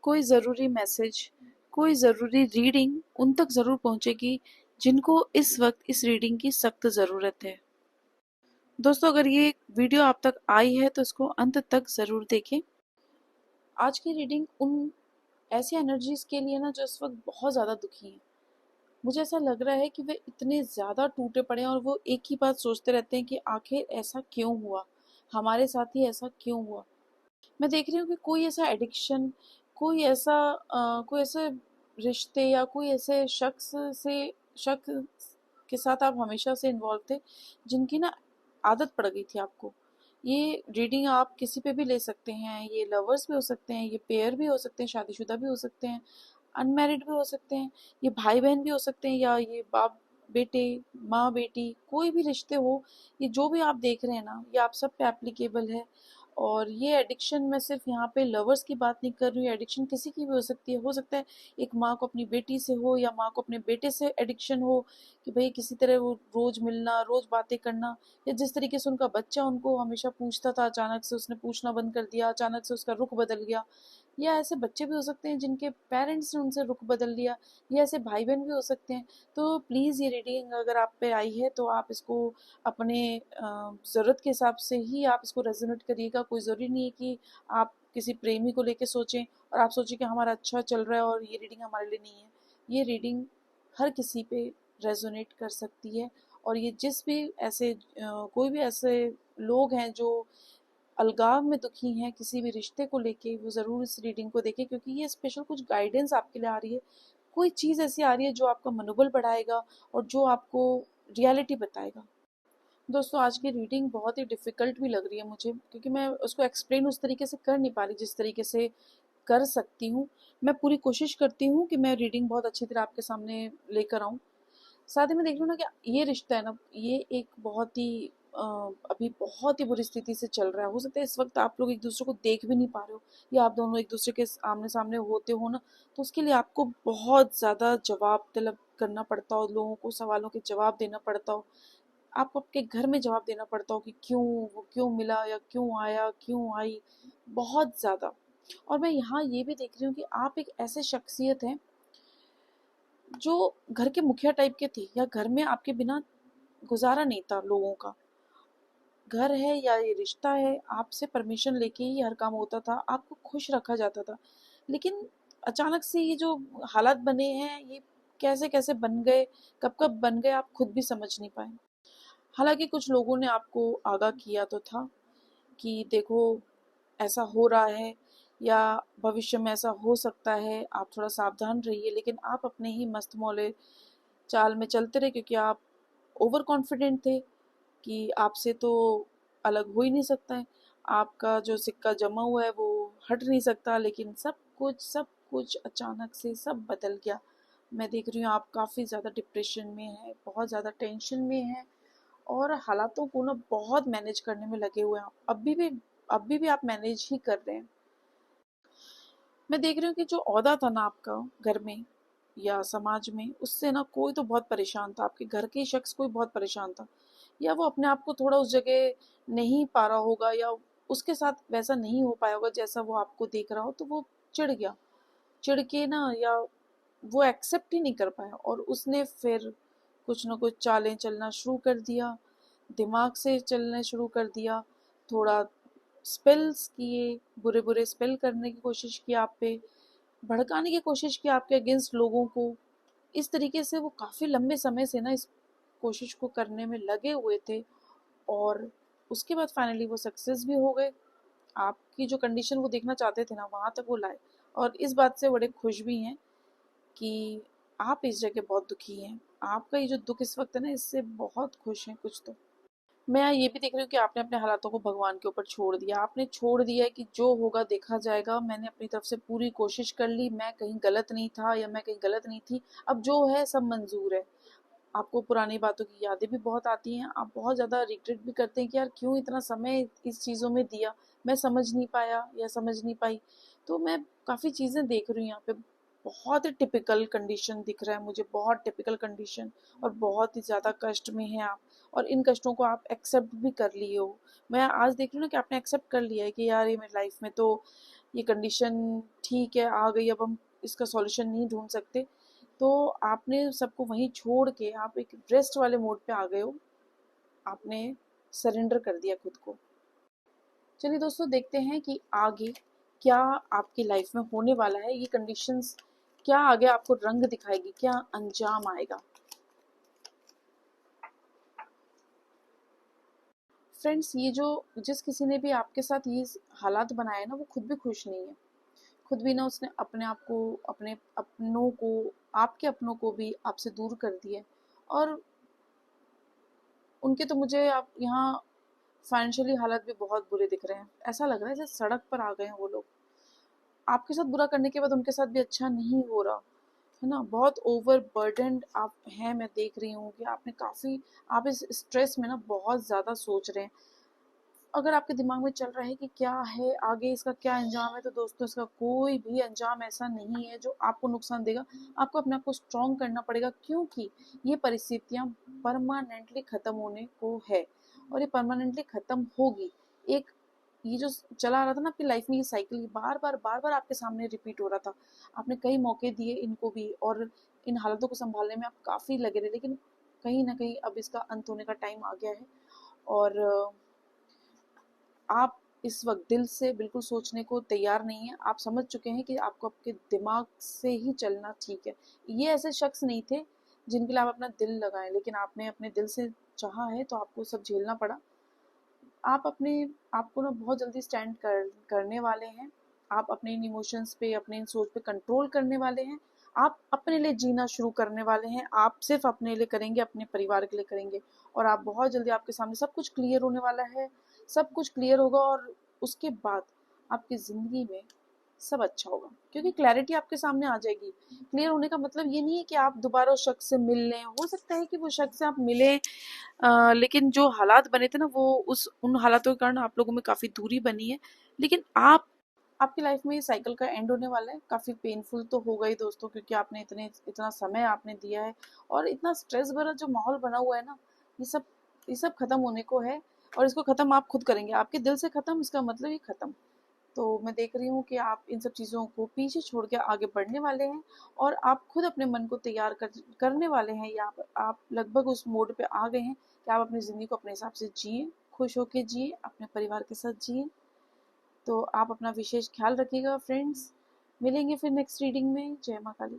कोई ज़रूरी मैसेज, कोई ज़रूरी रीडिंग उन तक ज़रूर पहुंचेगी जिनको इस वक्त इस रीडिंग की सख्त ज़रूरत है। दोस्तों, अगर ये वीडियो आप तक आई है तो इसको अंत तक ज़रूर देखें। आज की रीडिंग उन ऐसी एनर्जीज के लिए ना जो इस वक्त बहुत ज़्यादा दुखी हैं। मुझे ऐसा लग रहा है कि वे इतने ज़्यादा टूटे पड़े हैं और वो एक ही बात सोचते रहते हैं कि आखिर ऐसा क्यों हुआ, हमारे साथ ही ऐसा क्यों हुआ। मैं देख रही हूँ कि कोई ऐसा एडिक्शन, कोई ऐसे रिश्ते या कोई ऐसे शख्स के साथ आप हमेशा से इन्वॉल्व थे जिनकी ना आदत पड़ गई थी आपको। ये रीडिंग आप किसी पे भी ले सकते हैं, ये लवर्स भी हो सकते हैं, ये पेयर भी हो सकते हैं, शादीशुदा भी हो सकते हैं, अनमैरिड भी हो सकते हैं, ये भाई बहन भी हो सकते हैं, या ये बाप बेटे, माँ बेटी, कोई भी रिश्ते हो। ये जो भी आप देख रहे हैं ना, ये आप सब पे एप्लीकेबल है। और ये एडिक्शन, मैं सिर्फ यहाँ पे लवर्स की बात नहीं कर रही हूँ, एडिक्शन किसी की भी हो सकती है। हो सकता है एक माँ को अपनी बेटी से हो, या माँ को अपने बेटे से एडिक्शन हो, कि भाई किसी तरह वो रोज मिलना, रोज बातें करना, या जिस तरीके से उनका बच्चा उनको हमेशा पूछता था, अचानक से उसने पूछना बंद कर दिया, अचानक से उसका रुख बदल गया। या ऐसे बच्चे भी हो सकते हैं जिनके पेरेंट्स ने उनसे रुख बदल लिया, या ऐसे भाई बहन भी हो सकते हैं। तो प्लीज़ ये रीडिंग अगर आप पे आई है तो आप इसको अपने ज़रूरत के हिसाब से ही आप इसको रेजोनेट करिएगा। कोई ज़रूरी नहीं है कि आप किसी प्रेमी को लेके सोचें और आप सोचें कि हमारा अच्छा चल रहा है और ये रीडिंग हमारे लिए नहीं है। ये रीडिंग हर किसी पे रेजोनेट कर सकती है। और ये जिस भी ऐसे कोई भी ऐसे लोग हैं जो अलगाव में दुखी हैं किसी भी रिश्ते को लेके, वो ज़रूर इस रीडिंग को देखें, क्योंकि ये स्पेशल कुछ गाइडेंस आपके लिए आ रही है। कोई चीज़ ऐसी आ रही है जो आपका मनोबल बढ़ाएगा और जो आपको रियलिटी बताएगा। दोस्तों, आज की रीडिंग बहुत ही डिफ़िकल्ट भी लग रही है मुझे, क्योंकि मैं उसको एक्सप्लेन उस तरीके से कर नहीं पा रही जिस तरीके से कर सकती हूँ। मैं पूरी कोशिश करती हूँ कि मैं रीडिंग बहुत अच्छी तरह आपके सामने लेकर आऊँ। साथ ही में देख रही हूँ ना कि ये रिश्ता है ना, ये एक बहुत ही अभी बहुत ही बुरी स्थिति से चल रहा है। हो सकता है इस वक्त आप लोग एक दूसरे को देख भी नहीं पा रहे हो, या आप दोनों एक दूसरे के आमने सामने होते हो ना, तो उसके लिए आपको बहुत ज़्यादा जवाब तलब करना पड़ता हो, लोगों को सवालों के जवाब देना पड़ता हो, आपको आपके घर में जवाब देना पड़ता हो कि क्यों वो क्यों मिला, या क्यों आया, क्यों आई, बहुत ज़्यादा। और मैं यहाँ ये भी देख रही हूँ कि आप एक ऐसे शख्सियत हैं जो घर के मुखिया टाइप के थे, या घर में आपके बिना गुजारा नहीं था लोगों का। घर है या ये रिश्ता है, आपसे परमिशन लेके ही हर काम होता था, आपको खुश रखा जाता था। लेकिन अचानक से ये जो हालात बने हैं, ये कैसे कैसे बन गए, कब कब बन गए, आप खुद भी समझ नहीं पाए। हालांकि कुछ लोगों ने आपको आगाह किया तो था कि देखो ऐसा हो रहा है, या भविष्य में ऐसा हो सकता है, आप थोड़ा सावधान रहिए। लेकिन आप अपने ही मस्त मौले चाल में चलते रहे, क्योंकि आप ओवर कॉन्फिडेंट थे कि आपसे तो अलग हो ही नहीं सकता है, आपका जो सिक्का जमा हुआ है वो हट नहीं सकता। लेकिन सब कुछ अचानक से सब बदल गया। मैं देख रही हूँ आप काफ़ी ज़्यादा डिप्रेशन में है, बहुत ज़्यादा टेंशन में है, और हालातों को ना बहुत मैनेज करने में लगे हुए हैं आप। अभी भी आप मैनेज ही कर रहे हैं। मैं देख रही हूँ कि जो ओहदा था ना आपका घर में या समाज में, उससे ना कोई तो बहुत परेशान था, आपके घर के शख्स कोई बहुत परेशान था, या वो अपने आप को थोड़ा उस जगह नहीं पा रहा होगा, या उसके साथ वैसा नहीं हो पाया होगा जैसा वो आपको देख रहा हो, तो वो चिढ़ गया। चिढ़ के ना, या वो एक्सेप्ट ही नहीं कर पाया, और उसने फिर कुछ ना कुछ चालें चलना शुरू कर दिया, दिमाग से चलने शुरू कर दिया। थोड़ा स्पेल्स किए, बुरे बुरे स्पेल करने की कोशिश की आप पे, भड़काने की कोशिश की आपके अगेंस्ट लोगों को। इस तरीके से वो काफ़ी लंबे समय से ना इस कोशिश को करने में लगे हुए थे, और उसके बाद फाइनली वो सक्सेस भी हो गए। आपकी जो कंडीशन वो देखना चाहते थे ना, वहाँ तक वो लाए। और इस बात से बड़े खुश भी हैं कि आप इस जगह बहुत दुखी हैं। आपका ये जो दुख इस वक्त है ना, इससे बहुत खुश हैं कुछ तो। मैं यहाँ ये भी देख रही हूँ कि आपने अपने हालातों को भगवान के ऊपर छोड़ दिया। आपने छोड़ दिया है कि जो होगा देखा जाएगा, मैंने अपनी तरफ से पूरी कोशिश कर ली, मैं कहीं गलत नहीं था या मैं कहीं गलत नहीं थी, अब जो है सब मंजूर है। आपको पुरानी बातों की यादें भी बहुत आती हैं, आप बहुत ज़्यादा रिग्रेट भी करते हैं कि यार क्यों इतना समय इस चीज़ों में दिया, मैं समझ नहीं पाया या समझ नहीं पाई। तो मैं काफ़ी चीज़ें देख रही हूँ यहाँ पे। बहुत ही टिपिकल कंडीशन दिख रहा है मुझे, बहुत टिपिकल कंडीशन, और बहुत ही ज़्यादा कष्ट में हैं आप, और इन कष्टों को आप एक्सेप्ट भी कर लिए हो। मैं आज देख रही हूँ ना कि आपने एक्सेप्ट कर लिया है कि यार ये मेरी लाइफ में तो ये कंडीशन ठीक है आ गई, अब हम इसका सॉल्यूशन नहीं ढूंढ सकते, तो आपने सबको वहीं छोड़ के आप एक रेस्ट वाले मोड पे आ गए हो, आपने सरेंडर कर दिया खुद को। चलिए दोस्तों, देखते हैं कि आगे क्या आपकी लाइफ में होने वाला है, ये कंडीशंस क्या आगे आपको रंग दिखाएगी, क्या अंजाम आएगा। फ्रेंड्स, ये जो जिस किसी ने भी आपके साथ ये हालात बनाए ना, वो खुद भी खुश नहीं है। खुद भी ना उसने अपने आप को, अपने अपनों को, आपके अपनों को भी आपसे दूर कर दिया। और उनके तो मुझे आप यहाँ फाइनेंशियली हालत भी बहुत बुरे दिख रहे हैं। ऐसा लग रहा है जैसे सड़क पर आ गए हैं वो लोग। आपके साथ बुरा करने के बाद उनके साथ भी अच्छा नहीं हो रहा है ना। बहुत ओवर बर्डनड आप हैं, मैं देख रही हूँ कि आपने काफ़ी, आप इस स्ट्रेस में ना बहुत ज़्यादा सोच रहे हैं। अगर आपके दिमाग में चल रहा है कि क्या है आगे, इसका क्या अंजाम है, तो दोस्तों इसका कोई भी अंजाम ऐसा नहीं है जो आपको नुकसान देगा। आपको अपने आप को स्ट्रॉन्ग करना पड़ेगा, क्योंकि ये परिस्थितियाँ परमानेंटली ख़त्म होने को है और ये परमानेंटली ख़त्म होगी। एक ये जो चला आ रहा था ना आपकी लाइफ में, ये साइकिल बार बार आपके सामने रिपीट हो रहा था। आपने कई मौके दिए इनको भी, और इन हालातों को संभालने में आप काफ़ी लगे रहे, लेकिन कहीं ना कहीं अब इसका अंत होने का टाइम आ गया है। और आप इस वक्त दिल से बिल्कुल सोचने को तैयार नहीं है। आप समझ चुके हैं कि आपको आपके दिमाग से ही चलना ठीक है। ये ऐसे शख्स नहीं थे जिनके लिए आप अपना दिल लगाएं, लेकिन आपने अपने दिल से चाहा है तो आपको सब झेलना पड़ा। आप अपने आपको ना बहुत जल्दी स्टैंड करने वाले हैं। आप अपने इन इमोशंस पे, अपने इन सोच पे कंट्रोल करने वाले हैं। आप अपने लिए जीना शुरू करने वाले हैं। आप सिर्फ अपने लिए करेंगे, अपने परिवार के लिए करेंगे, और आप बहुत जल्दी, आपके सामने सब कुछ क्लियर होने वाला है। सब कुछ क्लियर होगा और उसके बाद आपकी ज़िंदगी में सब अच्छा होगा, क्योंकि क्लैरिटी आपके सामने आ जाएगी। क्लियर होने का मतलब ये नहीं है कि आप दोबारा उस शख्स से मिल लें। हो सकता है कि वो शख्स से आप मिलें, लेकिन जो हालात बने थे ना, वो उन हालातों के कारण आप लोगों में काफ़ी दूरी बनी है। लेकिन आपकी लाइफ में ये साइकिल का एंड होने वाला है। काफ़ी पेनफुल तो होगा ही दोस्तों, क्योंकि आपने इतना समय आपने दिया है, और इतना स्ट्रेस भरा जो माहौल बना हुआ है ना, ये सब खत्म होने को है। और इसको खत्म आप खुद करेंगे, आपके दिल से खत्म, इसका मतलब ये खत्म। तो मैं देख रही हूँ कि आप इन सब चीज़ों को पीछे छोड़ के आगे बढ़ने वाले हैं, और आप खुद अपने मन को तैयार करने वाले हैं, या आप लगभग उस मोड पे आ गए हैं कि आप अपनी ज़िंदगी को अपने हिसाब से जिए, खुश होके जिए, अपने परिवार के साथ जिए। तो आप अपना विशेष ख्याल रखिएगा फ्रेंड्स। मिलेंगे फिर नेक्स्ट रीडिंग में। जय माँ काली।